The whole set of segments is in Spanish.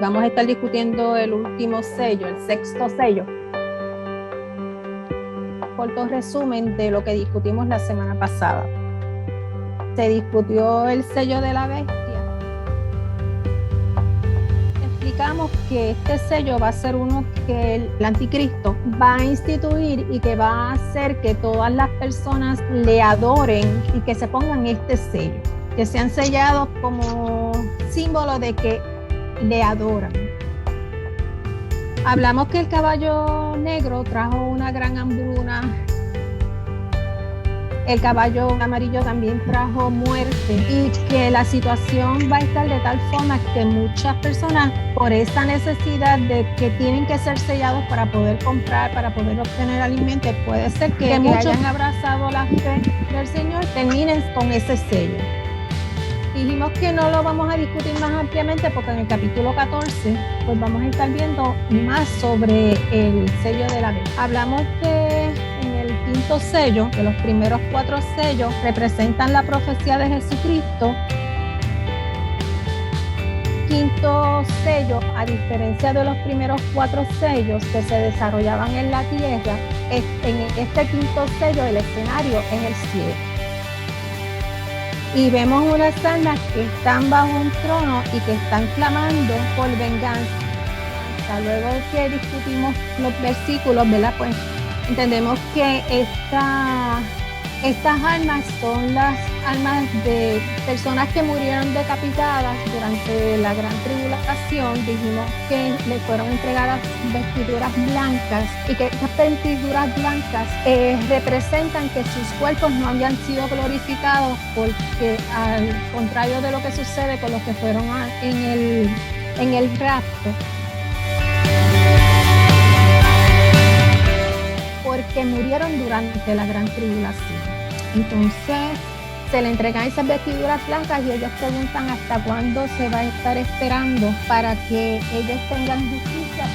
Vamos a estar discutiendo el último sello, el sexto sello. Corto resumen de lo que discutimos la semana pasada. Se discutió el sello de la bestia. Explicamos que este sello va a ser uno que el anticristo va a instituir y que va a hacer que todas las personas le adoren y que se pongan este sello, que sean sellados como símbolo de que le adoran. Hablamos que el caballo negro trajo una gran hambruna. El caballo amarillo también trajo muerte y que la situación va a estar de tal forma que muchas personas, por esa necesidad de que tienen que ser sellados para poder comprar, para poder obtener alimentos, puede ser que muchos hayan abrazado la fe del Señor, terminen con ese sello. Dijimos que no lo vamos a discutir más ampliamente porque en el capítulo 14 pues vamos a estar viendo más sobre el sello de la bestia. Hablamos que en el quinto sello, que los primeros 4 sellos representan la profecía de Jesucristo. Quinto sello, a diferencia de los primeros 4 sellos que se desarrollaban en la tierra, en este quinto sello el escenario es el cielo. Y vemos unas almas que están bajo un trono y que están clamando por venganza. Luego que discutimos los versículos, ¿verdad? Pues entendemos que estas almas son las almas de personas que murieron decapitadas durante la gran tribulación. Dijimos que le fueron entregadas vestiduras blancas y que estas vestiduras blancas representan que sus cuerpos no habían sido glorificados, porque al contrario de lo que sucede con los que fueron en el rapto, porque murieron durante la gran tribulación. Entonces se le entregan esas vestiduras blancas y ellos preguntan hasta cuándo se va a estar esperando para que ellos tengan justicia.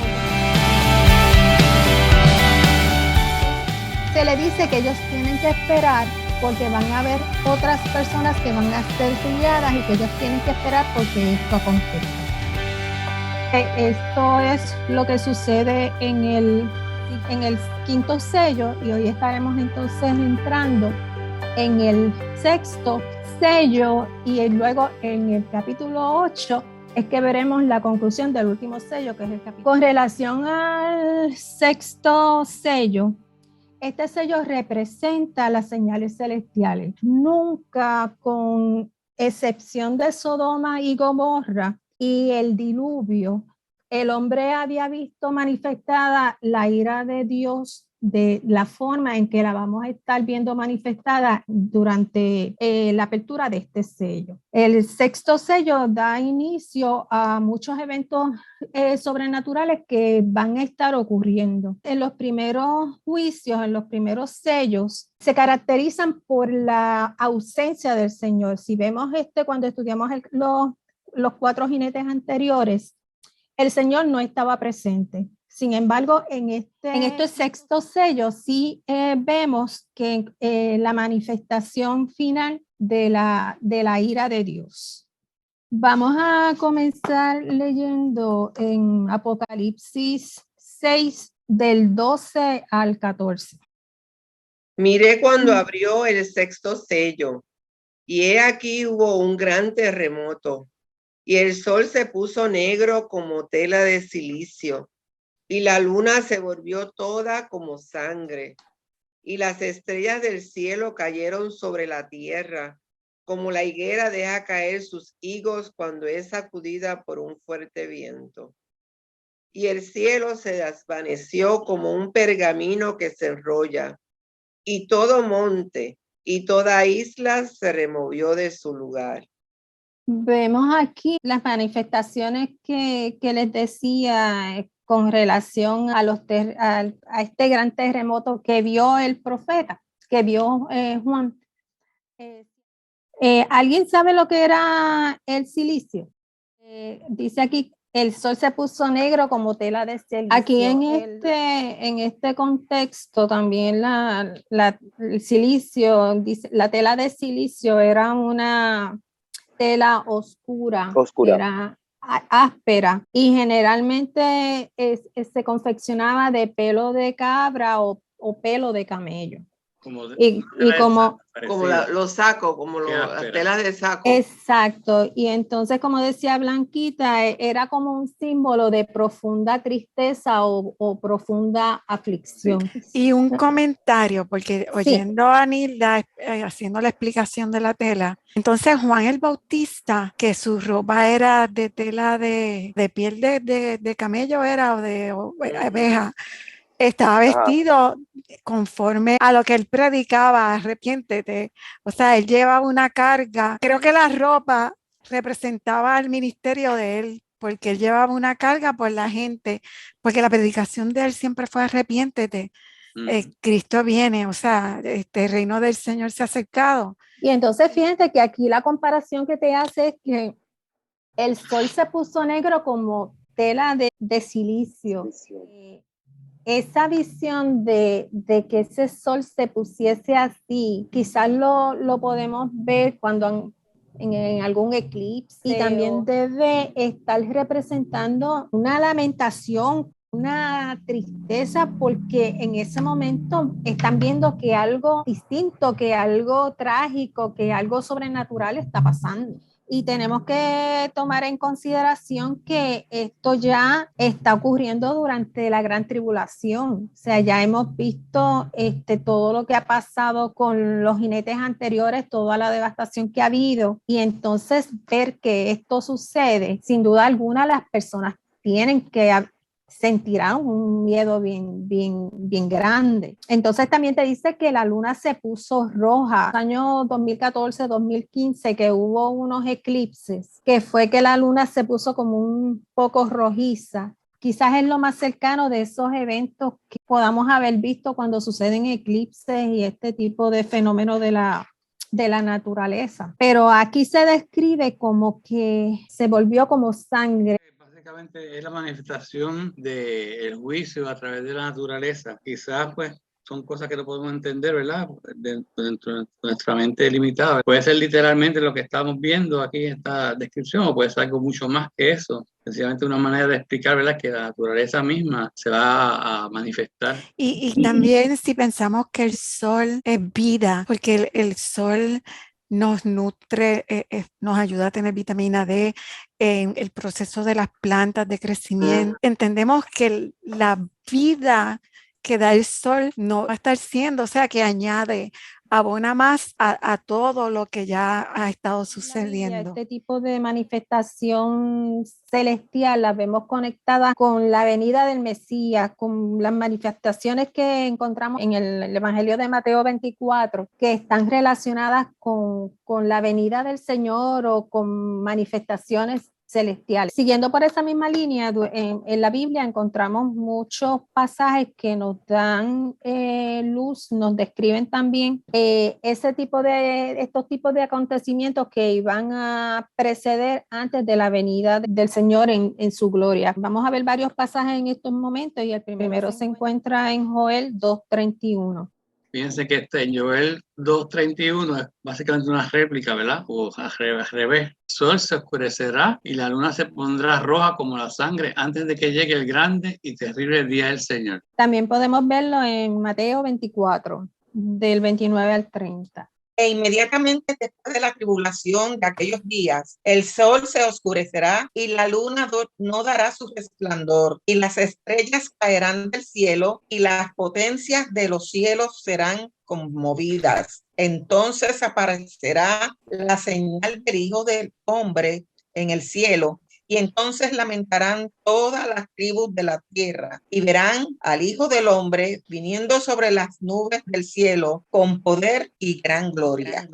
Se le dice que ellos tienen que esperar porque van a haber otras personas que van a ser selladas y que ellos tienen que esperar porque esto acontece. Esto es lo que sucede en el quinto sello, y hoy estaremos entonces entrando en el sexto sello, y luego en el capítulo 8 es que veremos la conclusión del último sello, que es el capítulo. Con relación al sexto sello, este sello representa las señales celestiales. Nunca, con excepción de Sodoma y Gomorra y el diluvio, el hombre había visto manifestada la ira de Dios de la forma en que la vamos a estar viendo manifestada durante la apertura de este sello. El sexto sello da inicio a muchos eventos sobrenaturales que van a estar ocurriendo. En los primeros juicios, en los primeros sellos, se caracterizan por la ausencia del Señor. Si vemos cuando estudiamos los 4 jinetes anteriores, el Señor no estaba presente. Sin embargo, en este sexto sello sí vemos que la manifestación final de la ira de Dios. Vamos a comenzar leyendo en Apocalipsis 6, del 12 al 14. Miré cuando abrió el sexto sello, y he aquí hubo un gran terremoto, y el sol se puso negro como tela de silicio, y la luna se volvió toda como sangre, y las estrellas del cielo cayeron sobre la tierra, como la higuera deja caer sus higos cuando es sacudida por un fuerte viento. Y el cielo se desvaneció como un pergamino que se enrolla, y todo monte y toda isla se removió de su lugar. Vemos aquí las manifestaciones que les decía con relación a este gran terremoto que vio el profeta, que vio Juan. ¿Alguien sabe lo que era el silicio? Dice aquí, el sol se puso negro como tela de silicio. Aquí en este contexto también el silicio, dice, la tela de silicio era una tela oscura. Era áspera y generalmente se confeccionaba de pelo de cabra o pelo de camello. Y como los sacos, como las telas de saco. Exacto. Y entonces, como decía Blanquita, era como un símbolo de profunda tristeza o profunda aflicción. Y un comentario, porque oyendo a Nilda haciendo la explicación de la tela, entonces Juan el Bautista, que su ropa era de tela de piel de camello era o de abeja, estaba vestido conforme a lo que él predicaba, arrepiéntete. O sea, él llevaba una carga. Creo que la ropa representaba el ministerio de él, porque él llevaba una carga por la gente, porque la predicación de él siempre fue arrepiéntete. Cristo viene, o sea, el reino del Señor se ha acercado. Y entonces fíjate que aquí la comparación que te hace es que el sol se puso negro como tela de silicio. Esa visión de que ese sol se pusiese así, quizás lo podemos ver cuando en algún eclipse, y también debe estar representando una lamentación, una tristeza, porque en ese momento están viendo que algo distinto, que algo trágico, que algo sobrenatural está pasando. Y tenemos que tomar en consideración que esto ya está ocurriendo durante la gran tribulación. O sea, ya hemos visto todo lo que ha pasado con los jinetes anteriores, toda la devastación que ha habido. Y entonces ver que esto sucede, sin duda alguna, las personas tienen que sentirán un miedo bien grande. Entonces también te dice que la luna se puso roja. En el año 2014, 2015, que hubo unos eclipses, que fue que la luna se puso como un poco rojiza. Quizás es lo más cercano de esos eventos que podamos haber visto cuando suceden eclipses y este tipo de fenómenos de la naturaleza. Pero aquí se describe como que se volvió como sangre. Básicamente es la manifestación del juicio a través de la naturaleza. Quizás pues son cosas que no podemos entender, ¿verdad? Dentro de nuestra mente limitada. Puede ser literalmente lo que estamos viendo aquí en esta descripción, o puede ser algo mucho más que eso. Sencillamente una manera de explicar, ¿verdad?, que la naturaleza misma se va a manifestar. Y también si pensamos que el sol es vida, porque el sol nos nutre, nos ayuda a tener vitamina D en el proceso de las plantas de crecimiento. Entendemos que la vida que da el sol no va a estar siendo, o sea, que añade, abona más a todo lo que ya ha estado sucediendo. Este tipo de manifestación celestial las vemos conectadas con la venida del Mesías, con las manifestaciones que encontramos en el Evangelio de Mateo 24, que están relacionadas con la venida del Señor o con manifestaciones celestiales. Siguiendo por esa misma línea, en la Biblia encontramos muchos pasajes que nos dan luz, nos describen también estos tipos de acontecimientos que iban a preceder antes de la venida del Señor en su gloria. Vamos a ver varios pasajes en estos momentos y el primero se encuentra en Joel 2:31. Fíjense que Joel 2:31 es básicamente una réplica, ¿verdad? O al revés. El sol se oscurecerá y la luna se pondrá roja como la sangre antes de que llegue el grande y terrible día del Señor. También podemos verlo en Mateo 24, del 29 al 30. E inmediatamente después de la tribulación de aquellos días, el sol se oscurecerá y la luna no dará su resplandor, y las estrellas caerán del cielo y las potencias de los cielos serán conmovidas. Entonces aparecerá la señal del Hijo del Hombre en el cielo. Y entonces lamentarán todas las tribus de la tierra y verán al Hijo del Hombre viniendo sobre las nubes del cielo con poder y gran gloria.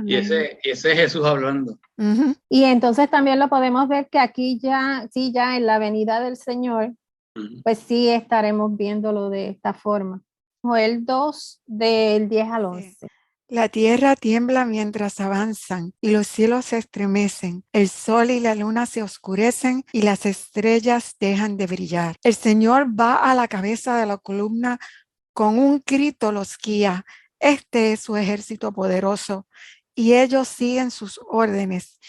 Y ese es Jesús hablando. Uh-huh. Y entonces también lo podemos ver que aquí ya en la venida del Señor, pues sí estaremos viéndolo de esta forma. Joel 2, del 10 al 11. Sí. La tierra tiembla mientras avanzan y los cielos se estremecen. El sol y la luna se oscurecen y las estrellas dejan de brillar. El Señor va a la cabeza de la columna, con un grito los guía. Este es su ejército poderoso y ellos siguen sus órdenes.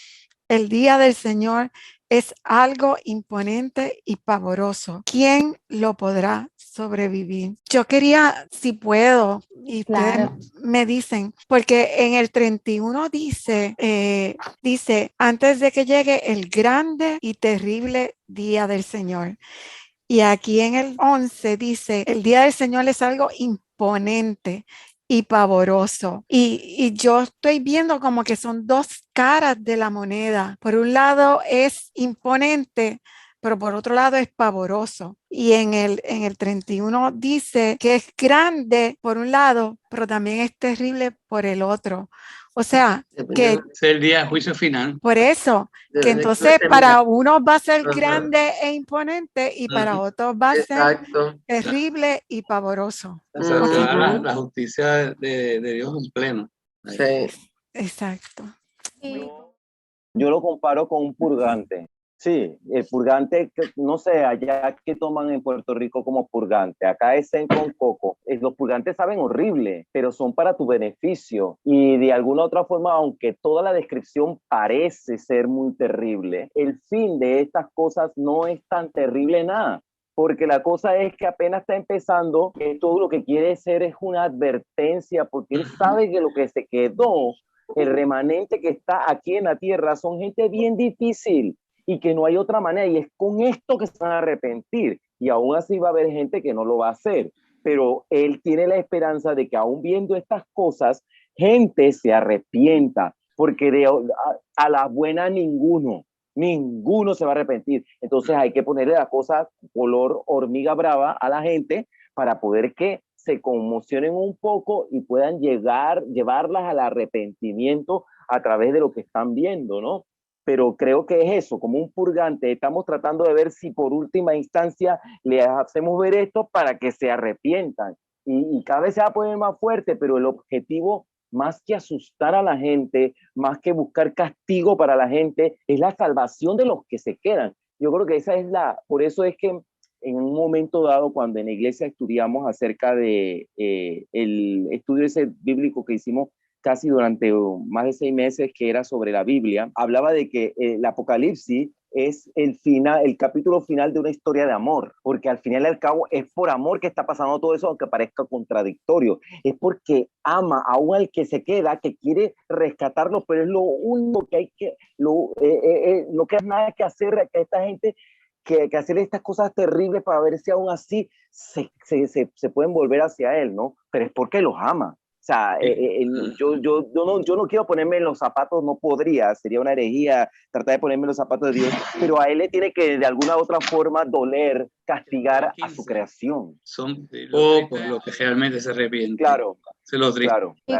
El día del Señor es algo imponente y pavoroso. ¿Quién lo podrá sobrevivir? Yo quería, si puedo, y ustedes Claro. me dicen, porque en el 31 dice, antes de que llegue el grande y terrible día del Señor. Y aquí en el 11 dice, el día del Señor es algo imponente y pavoroso. Y yo estoy viendo como que son dos caras de la moneda. Por un lado es imponente, pero por otro lado es pavoroso. Y en el 31 dice que es grande por un lado, pero también es terrible por el otro. O sea, que Es el día de juicio final. por eso, que entonces para unos va a ser grande e imponente y para otros va a ser Exacto. terrible y pavoroso. Se aclara Ujú. la justicia de Dios en pleno. Sí. Exacto. Y Yo lo comparo con un purgante. Sí, el purgante, no sé, allá que toman en Puerto Rico como purgante. Acá es en con coco. Los purgantes saben horrible, pero son para tu beneficio. Y de alguna otra forma, aunque toda la descripción parece ser muy terrible, el fin de estas cosas no es tan terrible nada. Porque la cosa es que apenas está empezando, todo lo que quiere ser es una advertencia, porque él sabe que lo que se quedó, el remanente que está aquí en la tierra, son gente bien difícil y que no hay otra manera, y es con esto que se van a arrepentir, y aún así va a haber gente que no lo va a hacer, pero él tiene la esperanza de que aún viendo estas cosas, gente se arrepienta, porque a la buena ninguno se va a arrepentir. Entonces hay que ponerle las cosas color hormiga brava a la gente para poder que se conmocionen un poco y puedan llevarlas al arrepentimiento a través de lo que están viendo, ¿no? Pero creo que es eso, como un purgante. Estamos tratando de ver si por última instancia les hacemos ver esto para que se arrepientan. Y cada vez se va a poner más fuerte, pero el objetivo, más que asustar a la gente, más que buscar castigo para la gente, es la salvación de los que se quedan. Yo creo que esa es por eso es que en un momento dado, cuando en la iglesia estudiamos acerca de el estudio ese bíblico que hicimos casi durante más de 6 meses, que era sobre la Biblia, hablaba de que el Apocalipsis es el capítulo final de una historia de amor, porque al final y al cabo es por amor que está pasando todo eso, aunque parezca contradictorio, es porque ama aún al que se queda, que quiere rescatarlo, pero es lo único que hay que, no queda nada que hacer, que esta gente que hacer estas cosas terribles para ver si aún así se pueden volver hacia él, ¿no? Pero es porque los ama. O sea, yo no quiero ponerme en los zapatos, no podría, sería una herejía tratar de ponerme en los zapatos de Dios, pero a él le tiene que de alguna u otra forma doler, castigar a su creación. Son pocos los que realmente se arrepienten. Claro, Se lo triste. claro. Y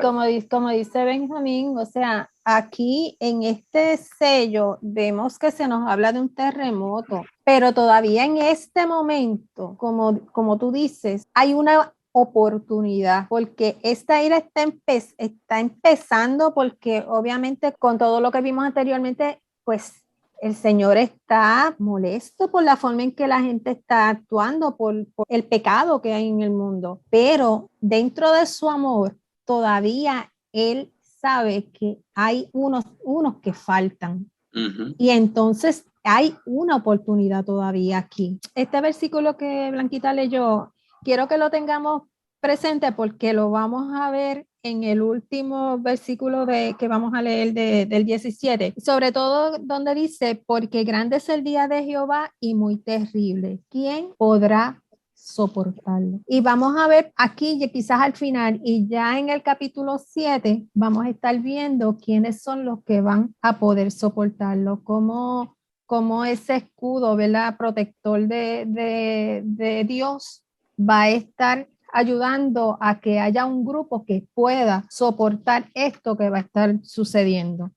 como dice Benjamín, o sea, aquí en este sello vemos que se nos habla de un terremoto, pero todavía en este momento, como tú dices, hay una oportunidad, porque esta ira está empezando, porque obviamente con todo lo que vimos anteriormente, pues el Señor está molesto por la forma en que la gente está actuando, por el pecado que hay en el mundo, pero dentro de su amor todavía Él sabe que hay unos que faltan. Uh-huh. Y entonces hay una oportunidad todavía aquí. Este versículo que Blanquita leyó, quiero que lo tengamos presente porque lo vamos a ver en el último versículo que vamos a leer del 17, sobre todo donde dice, porque grande es el día de Jehová y muy terrible. ¿Quién podrá soportarlo? Y vamos a ver aquí, quizás al final, y ya en el capítulo 7, vamos a estar viendo quiénes son los que van a poder soportarlo, como ese escudo, ¿verdad? Protector de Dios va a estar ayudando a que haya un grupo que pueda soportar esto que va a estar sucediendo.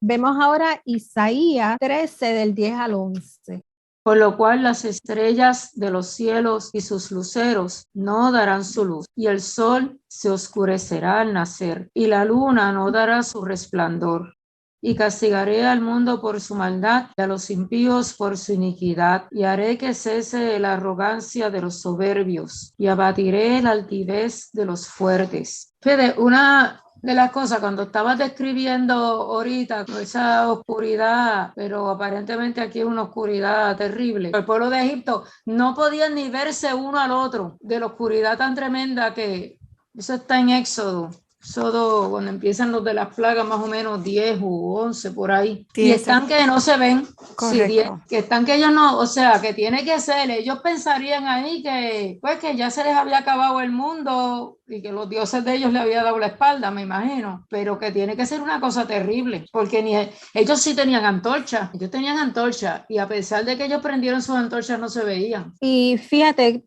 Vemos ahora Isaías 13 del 10 al 11. Por lo cual las estrellas de los cielos y sus luceros no darán su luz, y el sol se oscurecerá al nacer, y la luna no dará su resplandor. Y castigaré al mundo por su maldad y a los impíos por su iniquidad, y haré que cese la arrogancia de los soberbios, y abatiré la altivez de los fuertes. Fede, una de las cosas, cuando estabas describiendo ahorita esa oscuridad, pero aparentemente aquí es una oscuridad terrible. El pueblo de Egipto no podían ni verse uno al otro de la oscuridad tan tremenda que eso está en Éxodo. Éxodo, cuando empiezan los de las plagas, más o menos 10 u 11 por ahí. Y están que no se ven. Sí, 10, que están que ellos no, o sea, que tiene que ser, ellos pensarían ahí que, pues, que ya se les había acabado el mundo y que los dioses de ellos le había dado la espalda, me imagino, pero que tiene que ser una cosa terrible, porque ellos sí tenían antorchas, ellos tenían antorchas, y a pesar de que ellos prendieron sus antorchas no se veían. Y fíjate,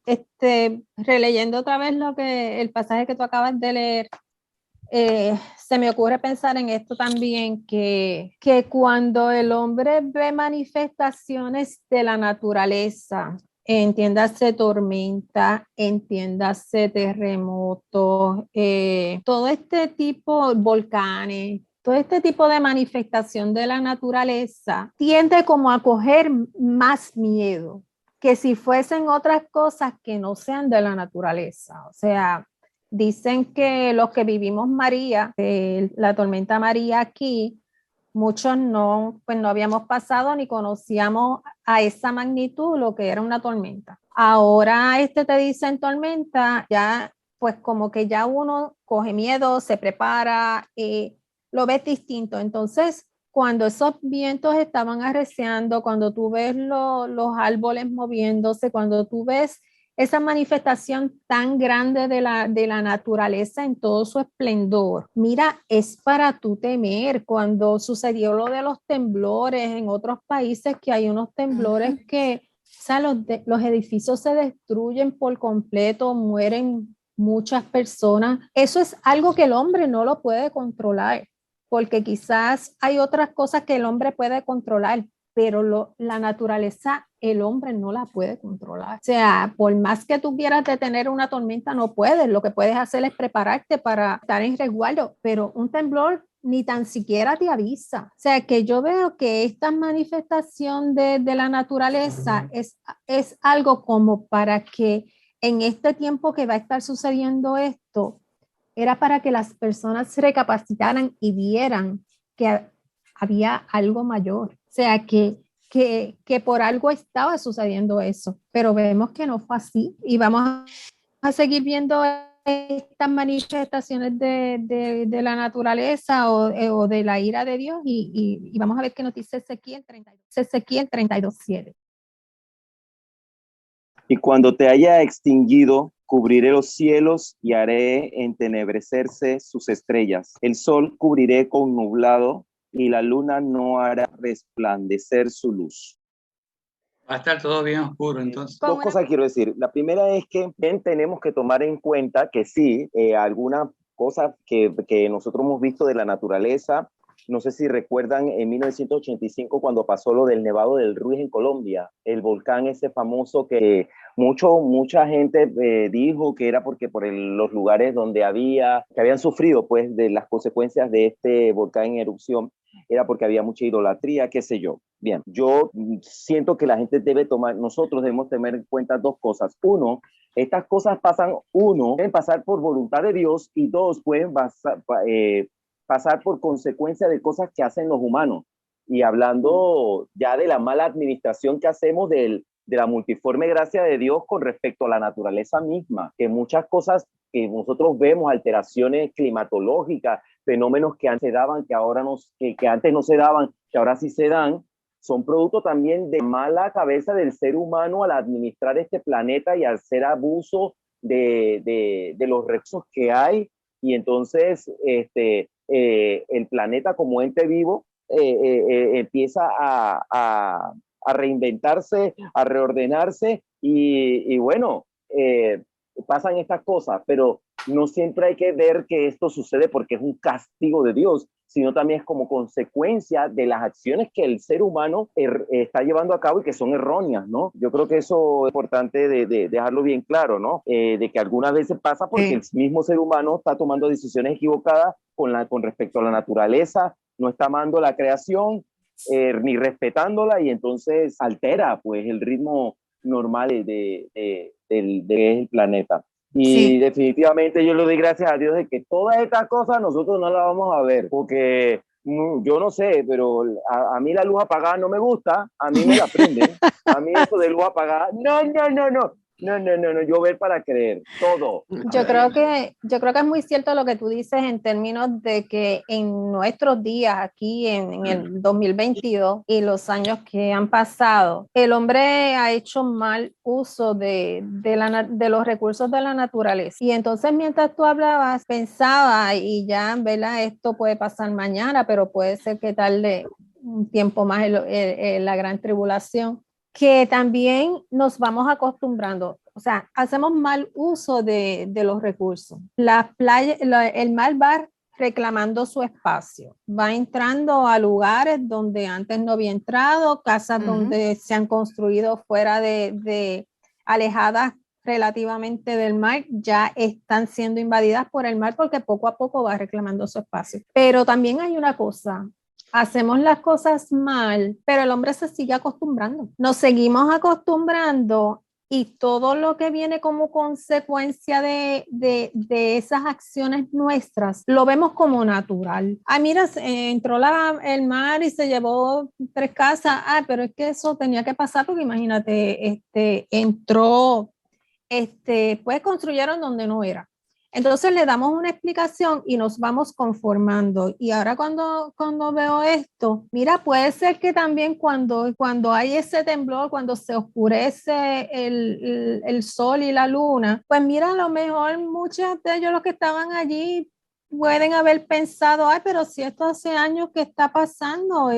releyendo otra vez el pasaje que tú acabas de leer, se me ocurre pensar en esto también, que cuando el hombre ve manifestaciones de la naturaleza, entiéndase tormenta, entiéndase terremotos, todo este tipo, volcanes, todo este tipo de manifestación de la naturaleza, tiende como a coger más miedo que si fuesen otras cosas que no sean de la naturaleza. O sea, dicen que los que vivimos María, la tormenta María aquí, muchos pues no habíamos pasado ni conocíamos a esa magnitud lo que era una tormenta. Ahora te dicen tormenta, ya pues como que ya uno coge miedo, se prepara, lo ves distinto. Entonces, cuando esos vientos estaban arreciando, cuando tú ves los árboles moviéndose, cuando tú ves esa manifestación tan grande de la naturaleza en todo su esplendor, mira, es para tú temer. Cuando sucedió lo de los temblores en otros países, que hay unos temblores que, o sea, los edificios se destruyen por completo, mueren muchas personas. Eso es algo que el hombre no lo puede controlar, porque quizás hay otras cosas que el hombre puede controlar, pero la naturaleza el hombre no la puede controlar. O sea, por más que tú quieras detener una tormenta, no puedes. Lo que puedes hacer es prepararte para estar en resguardo, pero un temblor ni tan siquiera te avisa. O sea, que yo veo que esta manifestación de la naturaleza es algo como para que en este tiempo que va a estar sucediendo esto, era para que las personas se recapacitaran y vieran que había algo mayor. O sea, que por algo estaba sucediendo eso, pero vemos que no fue así y vamos a seguir viendo estas manifestaciones de la naturaleza o de la ira de Dios y vamos a ver qué nos dice Ezequiel 32:7. Y cuando te haya extinguido, cubriré los cielos y haré entenebrecerse sus estrellas. El sol cubriré con nublado y la luna no hará resplandecer su luz. Va a estar todo bien oscuro, entonces. Dos cosas quiero decir. La primera es que bien tenemos que tomar en cuenta que sí, algunas cosas que nosotros hemos visto de la naturaleza, no sé si recuerdan en 1985 cuando pasó lo del Nevado del Ruiz en Colombia, el volcán ese famoso que mucha gente dijo que era porque por los lugares donde que habían sufrido pues de las consecuencias de este volcán en erupción, era porque había mucha idolatría, qué sé yo. Bien, yo siento que la gente nosotros debemos tener en cuenta dos cosas. Uno, estas cosas pueden pasar por voluntad de Dios, y dos, pueden pasar por consecuencia de cosas que hacen los humanos. Y hablando ya de la mala administración que hacemos de la multiforme gracia de Dios con respecto a la naturaleza misma, que muchas cosas que nosotros vemos, alteraciones climatológicas, fenómenos que antes se daban, que antes no se daban, que ahora sí se dan, son producto también de mala cabeza del ser humano al administrar este planeta y al hacer abuso de los recursos que hay. Y entonces el planeta como ente vivo empieza a reinventarse, a reordenarse y bueno, pasan estas cosas, pero no siempre hay que ver que esto sucede porque es un castigo de Dios, sino también es como consecuencia de las acciones que el ser humano está llevando a cabo y que son erróneas, ¿no? Yo creo que eso es importante de dejarlo bien claro, ¿no? De que algunas veces pasa porque el mismo ser humano está tomando decisiones equivocadas con respecto a la naturaleza, no está amando la creación, ni respetándola, y entonces altera pues el ritmo normal del planeta. Y Sí. definitivamente yo le doy gracias a Dios de que todas estas cosas nosotros no las vamos a ver, porque yo no sé, pero a mí la luz apagada no me gusta, a mí me la prenden, a mí eso de luz apagada, no, yo ver para creer, todo. Yo creo que es muy cierto lo que tú dices en términos de que en nuestros días aquí en el 2022 y los años que han pasado, el hombre ha hecho mal uso de los recursos de la naturaleza. Y entonces mientras tú hablabas, pensaba y ya, ¿verdad? Esto puede pasar mañana, pero puede ser que tarde un tiempo más la gran tribulación, que también nos vamos acostumbrando. O sea, hacemos mal uso de los recursos. La playa, el mar va reclamando su espacio, va entrando a lugares donde antes no había entrado, casas donde se han construido fuera de alejadas relativamente del mar, ya están siendo invadidas por el mar porque poco a poco va reclamando su espacio. Pero también hay una cosa, hacemos las cosas mal, pero el hombre se sigue acostumbrando. Nos seguimos acostumbrando y todo lo que viene como consecuencia de esas acciones nuestras, lo vemos como natural. Ah, mira, entró el mar y se llevó 3 casas. Ah, pero es que eso tenía que pasar porque imagínate, entró, pues construyeron donde no era. Entonces le damos una explicación y nos vamos conformando. Y ahora cuando veo esto, mira, puede ser que también cuando hay ese temblor, cuando se oscurece el sol y la luna, pues mira, a lo mejor muchos de ellos los que estaban allí pueden haber pensado, ay, pero si esto hace años que está pasando,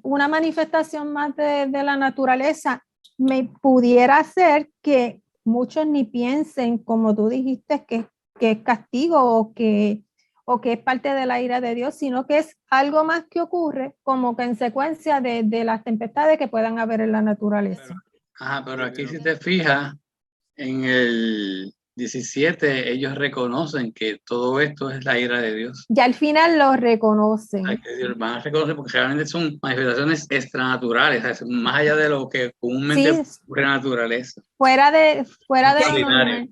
una manifestación más de la naturaleza, me pudiera ser que muchos ni piensen, como tú dijiste, que es castigo o que es parte de la ira de Dios, sino que es algo más que ocurre como consecuencia de las tempestades que puedan haber en la naturaleza. Pero aquí si te fijas, en el 17 ellos reconocen que todo esto es la ira de Dios. Ya al final lo reconocen. Van a reconocer porque realmente son manifestaciones extranaturales, más allá de lo que comúnmente ocurre en la naturaleza. Fuera de lo normal.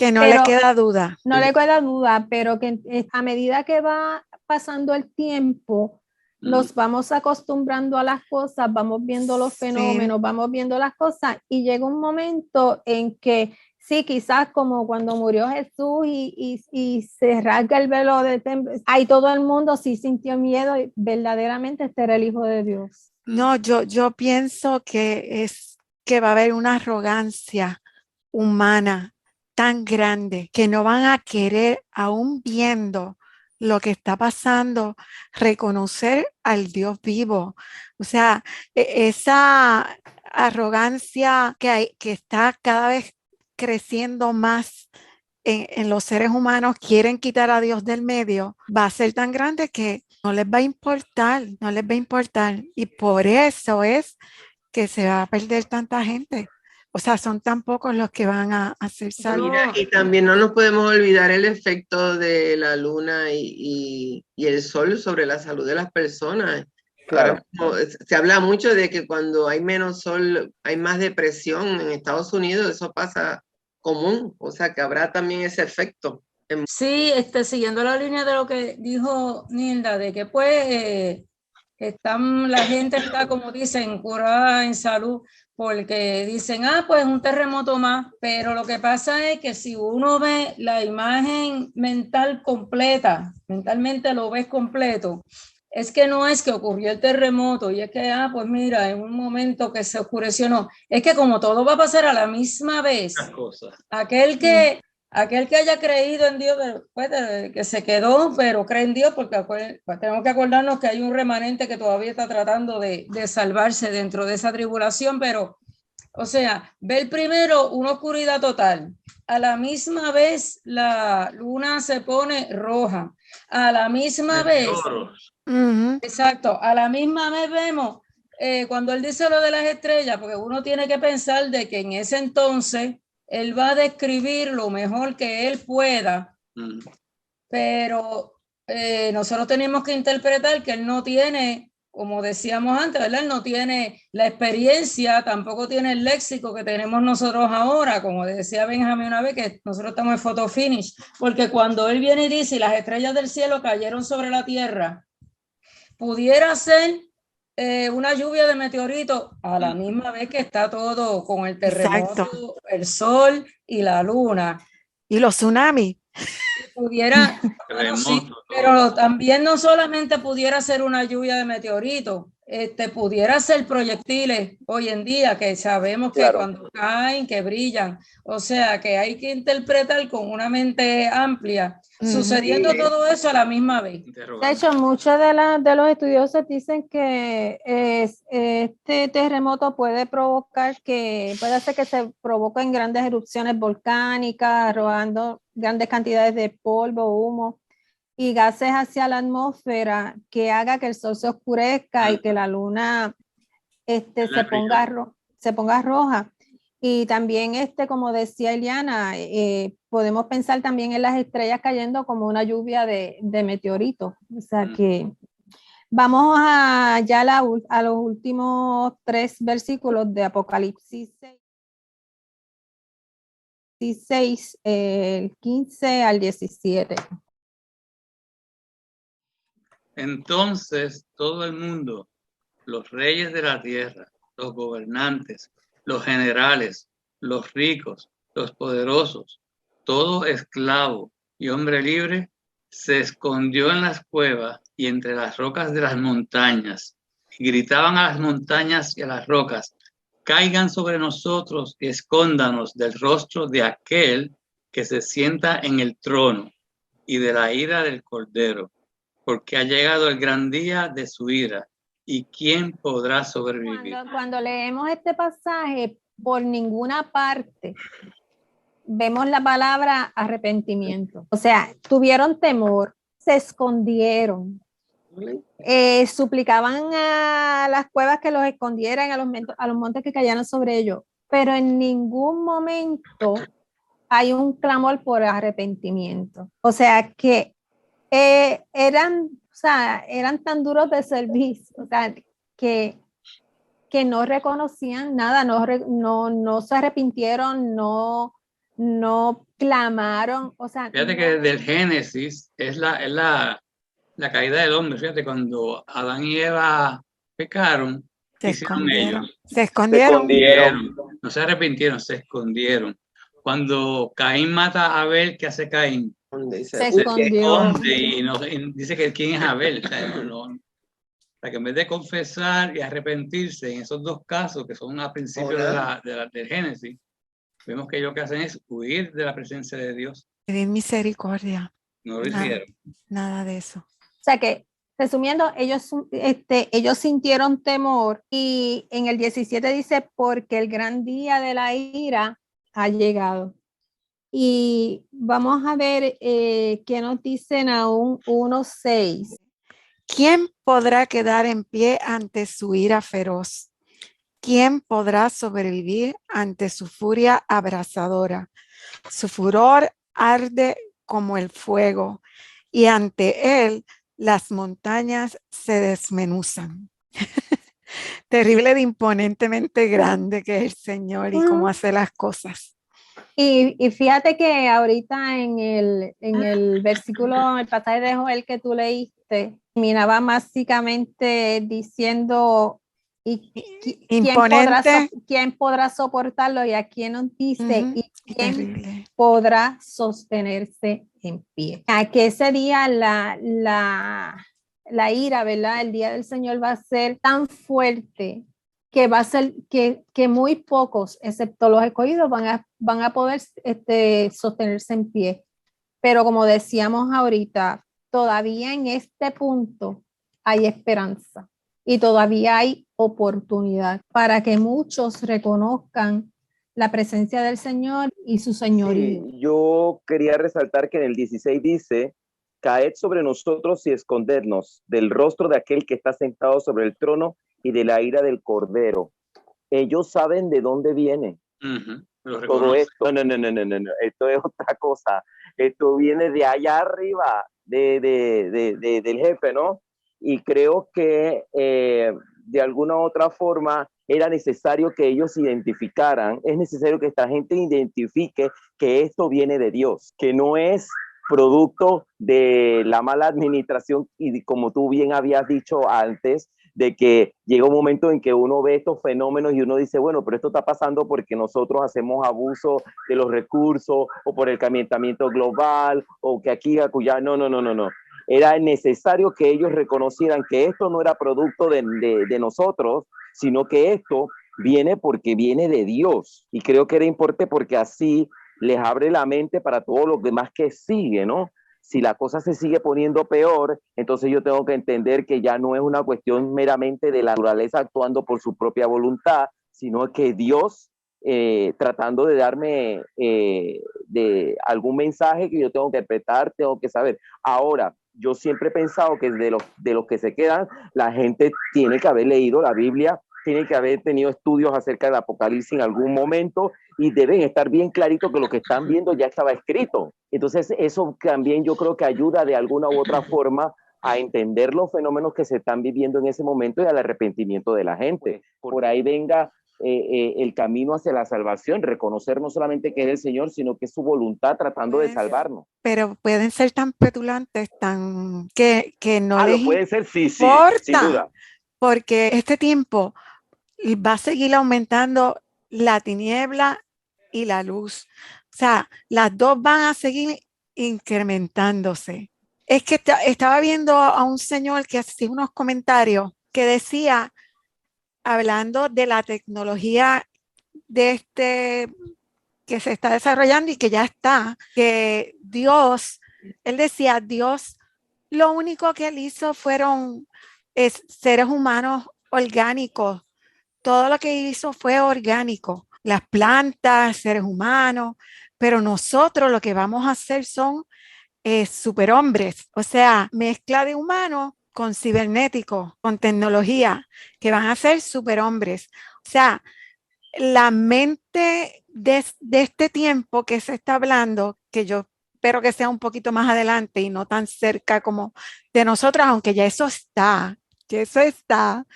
Que no le queda duda. No le queda duda, pero que a medida que va pasando el tiempo, nos vamos acostumbrando a las cosas, vamos viendo los fenómenos, vamos viendo las cosas y llega un momento en que sí, quizás como cuando murió Jesús y se rasga el velo del templo, ahí todo el mundo sí sintió miedo y verdaderamente este era el Hijo de Dios. No, yo pienso que va a haber una arrogancia humana tan grande que no van a querer, aún viendo lo que está pasando, reconocer al Dios vivo. O sea, esa arrogancia que está cada vez creciendo más en los seres humanos, quieren quitar a Dios del medio, va a ser tan grande que no les va a importar. Y por eso es que se va a perder tanta gente. O sea, son tan pocos los que van a ser salvos. Y también no nos podemos olvidar el efecto de la luna y el sol sobre la salud de las personas. Claro. Ahora, se habla mucho de que cuando hay menos sol hay más depresión en Estados Unidos, eso pasa común, o sea que habrá también ese efecto. Sí, siguiendo la línea de lo que dijo Nilda, de que pues la gente está, como dicen, curada en salud, porque dicen, pues un terremoto más, pero lo que pasa es que si uno ve la imagen mental completa, mentalmente lo ves completo, es que no es que ocurrió el terremoto y es que, pues mira, en un momento que se oscureció, no, es que como todo va a pasar a la misma vez, aquel que haya creído en Dios, pues, que se quedó, pero cree en Dios, porque pues, tenemos que acordarnos que hay un remanente que todavía está tratando de salvarse dentro de esa tribulación, pero, o sea, ver primero una oscuridad total, a la misma vez la luna se pone roja, a la misma vez, exacto, a la misma vez vemos, cuando él dice lo de las estrellas, porque uno tiene que pensar de que en ese entonces él va a describir lo mejor que él pueda, pero nosotros tenemos que interpretar que él no tiene como decíamos antes, ¿verdad? Él no tiene la experiencia, tampoco tiene el léxico que tenemos nosotros ahora, como decía Benjamín una vez, que nosotros estamos en photo finish, porque cuando él viene y dice, y las estrellas del cielo cayeron sobre la tierra, pudiera ser una lluvia de meteoritos a la misma vez que está todo con el terremoto, Exacto. el sol y la luna. Y los tsunamis. Pudiera, bueno, sí, Terremoto, todo. pero también no solamente pudiera ser una lluvia de meteoritos, pudiera ser proyectiles hoy en día, que sabemos que Claro. cuando caen, que brillan. O sea, que hay que interpretar con una mente amplia, sucediendo Sí. todo eso a la misma vez. De hecho, muchos de los estudiosos dicen que este terremoto puede hacer que se provoquen grandes erupciones volcánicas, arrojando grandes cantidades de polvo, humo y gases hacia la atmósfera, que haga que el sol se oscurezca y que la luna se ponga roja. Y también, como decía Eliana, podemos pensar también en las estrellas cayendo como una lluvia de meteoritos. O sea que vamos a los últimos 3 versículos de Apocalipsis 6, el 15 al 17. Entonces todo el mundo, los reyes de la tierra, los gobernantes, los generales, los ricos, los poderosos, todo esclavo y hombre libre, se escondió en las cuevas y entre las rocas de las montañas, y gritaban a las montañas y a las rocas: caigan sobre nosotros y escóndanos del rostro de aquel que se sienta en el trono y de la ira del Cordero, porque ha llegado el gran día de su ira, y quién podrá sobrevivir. Cuando leemos este pasaje, por ninguna parte vemos la palabra arrepentimiento. O sea, tuvieron temor, se escondieron, suplicaban a las cuevas que los escondieran, a los montes que cayeran sobre ellos, pero en ningún momento hay un clamor por arrepentimiento. O sea, que eran tan duros de servicio, o sea, que no reconocían nada, no se arrepintieron, no clamaron, o sea. Fíjate que desde el Génesis es la caída del hombre. Fíjate, cuando Adán y Eva pecaron, Se hicieron ellos. escondieron. No se arrepintieron, se escondieron. Cuando Caín mata a Abel, ¿qué hace Caín? Se escondió. Y dice que quién es Abel. O sea, que en vez de confesar y arrepentirse en esos dos casos que son a principios del Génesis, vemos que ellos que hacen es huir de la presencia de Dios. Pedir misericordia. No lo hicieron. Nada de eso. O sea que, resumiendo, ellos sintieron temor, y en el 17 dice, porque el gran día de la ira ha llegado. Y vamos a ver qué nos dicen aún 1:6. ¿Quién podrá quedar en pie ante su ira feroz? ¿Quién podrá sobrevivir ante su furia abrasadora? Su furor arde como el fuego, y ante él las montañas se desmenuzan. Terrible de imponentemente grande que es el Señor y cómo hace las cosas. Y fíjate que ahorita en el versículo, el pasaje de Joel que tú leíste, terminaba básicamente diciendo, ¿quién podrá soportarlo? Y aquí nos dice, ¿y quién podrá sostenerse en pie? A que ese día la ira, ¿verdad? El día del Señor va a ser tan fuerte que va a ser que muy pocos, excepto los escogidos, van a poder sostenerse en pie. Pero como decíamos ahorita, todavía en este punto hay esperanza y todavía hay oportunidad para que muchos reconozcan la presencia del Señor y su señorío. Sí, yo quería resaltar que en el 16 dice: caed sobre nosotros y escondernos del rostro de aquel que está sentado sobre el trono y de la ira del Cordero. Ellos saben de dónde viene todo esto. No, esto es otra cosa. Esto viene de allá arriba, del jefe, ¿no? y creo que de alguna u otra forma era necesario que ellos identificaran, es necesario que esta gente identifique que esto viene de Dios, que no es producto de la mala administración y como tú bien habías dicho antes, de que llega un momento en que uno ve estos fenómenos y uno dice, bueno, pero esto está pasando porque nosotros hacemos abuso de los recursos o por el calentamiento global o que aquí, acullá. No. Era necesario que ellos reconocieran que esto no era producto de nosotros, sino que esto viene porque viene de Dios. Y creo que era importante porque así les abre la mente para todo lo demás que sigue, ¿no? Si la cosa se sigue poniendo peor, entonces yo tengo que entender que ya no es una cuestión meramente de la naturaleza actuando por su propia voluntad, sino que Dios tratando de darme de algún mensaje que yo tengo que interpretar, tengo que saber. Ahora, yo siempre he pensado que de los que se quedan, la gente tiene que haber leído la Biblia, tiene que haber tenido estudios acerca del Apocalipsis en algún momento y deben estar bien claritos que lo que están viendo ya estaba escrito. Entonces eso también yo creo que ayuda de alguna u otra forma a entender los fenómenos que se están viviendo en ese momento y al arrepentimiento de la gente. Por ahí venga el camino hacia la salvación, reconocer no solamente que es el Señor, sino que es su voluntad tratando de salvarnos. Pero pueden ser tan petulantes, tan que no les pueden ser, sí, importa, sin duda. Porque este tiempo va a seguir aumentando la tiniebla y la luz. O sea, las dos van a seguir incrementándose. Es que estaba viendo a un señor que hacía unos comentarios que decía, hablando de la tecnología de que se está desarrollando y que ya está, que Dios, él decía, Dios, lo único que él hizo fueron seres humanos orgánicos. Todo lo que hizo fue orgánico, las plantas, seres humanos, pero nosotros lo que vamos a hacer son superhombres, o sea, mezcla de humanos con cibernéticos, con tecnología, que van a ser superhombres. O sea, la mente de este tiempo que se está hablando, que yo espero que sea un poquito más adelante y no tan cerca como de nosotros, aunque ya eso está,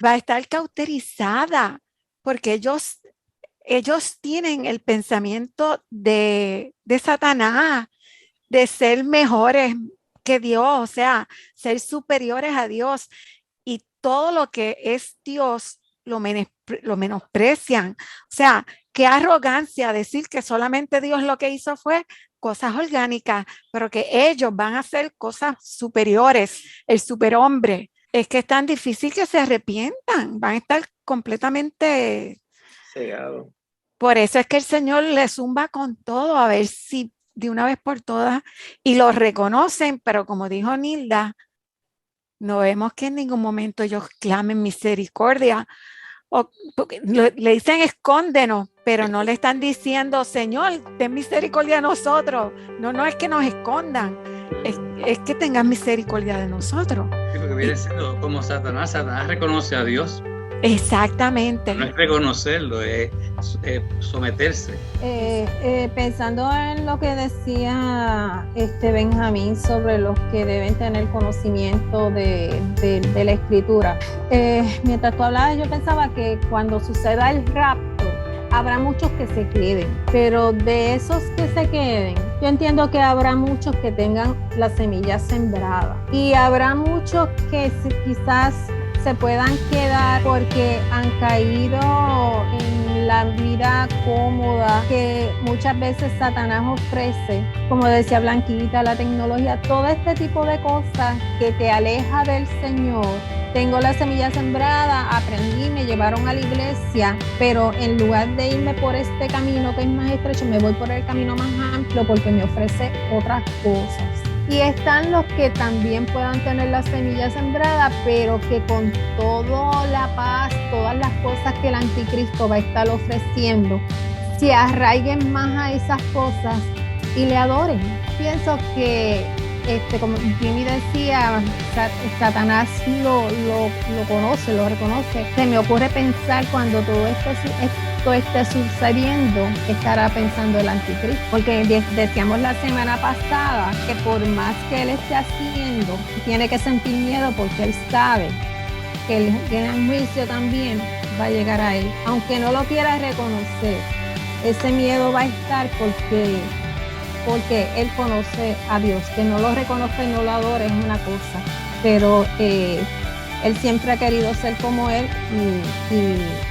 va a estar cauterizada, porque ellos tienen el pensamiento de Satanás, de ser mejores que Dios, o sea, ser superiores a Dios, y todo lo que es Dios lo menosprecian. O sea, qué arrogancia decir que solamente Dios lo que hizo fue cosas orgánicas, pero que ellos van a hacer cosas superiores, el superhombre. Es que es tan difícil que se arrepientan, van a estar completamente cegados. Por eso es que el Señor les zumba con todo, a ver si de una vez por todas, y lo reconocen, pero como dijo Nilda, no vemos que en ningún momento ellos clamen misericordia, o le dicen escóndenos, pero no le están diciendo, Señor, ten misericordia de nosotros. No es que nos escondan, es que tengan misericordia de nosotros. Sí, porque viene siendo como Satanás reconoce a Dios. Exactamente. No es reconocerlo, es someterse. Pensando en lo que decía Benjamín sobre los que deben tener conocimiento de la escritura, mientras tú hablabas yo pensaba que cuando suceda el rapto habrá muchos que se queden, pero de esos que se queden, yo entiendo que habrá muchos que tengan la semilla sembrada y habrá muchos que quizás se puedan quedar porque han caído en la vida cómoda que muchas veces Satanás ofrece, como decía Blanquita, la tecnología, todo este tipo de cosas que te aleja del Señor. Tengo la semilla sembrada, aprendí, me llevaron a la iglesia, pero en lugar de irme por este camino que es más estrecho, me voy por el camino más amplio porque me ofrece otras cosas. Y están los que también puedan tener la semilla sembrada, pero que con toda la paz, todas las cosas que el anticristo va a estar ofreciendo, se arraiguen más a esas cosas y le adoren. Pienso que, como Jimmy decía, Satanás lo conoce, lo reconoce. Se me ocurre pensar cuando todo esto esto esté sucediendo, estará pensando el anticristo. Porque decíamos la semana pasada que por más que él esté haciendo, tiene que sentir miedo porque él sabe que el gran juicio también va a llegar a él. Aunque no lo quiera reconocer, ese miedo va a estar porque él conoce a Dios. Que no lo reconozca y no lo adore es una cosa, pero él siempre ha querido ser como él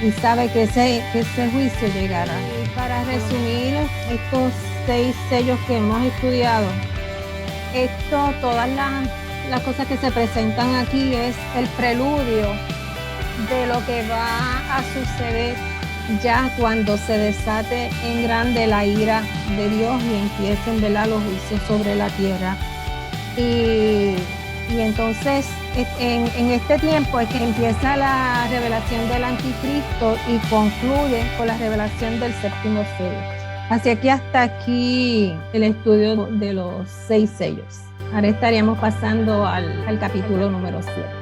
y sabe que ese juicio llegará. Y para resumir estos 6 sellos que hemos estudiado, todas las cosas que se presentan aquí es el preludio de lo que va a suceder ya cuando se desate en grande la ira de Dios y empiecen, ¿verdad?, los juicios sobre la tierra. Y entonces en este tiempo es que empieza la revelación del anticristo y concluye con la revelación del séptimo sello. Hasta aquí el estudio de los 6 sellos. Ahora estaríamos pasando al capítulo número 7.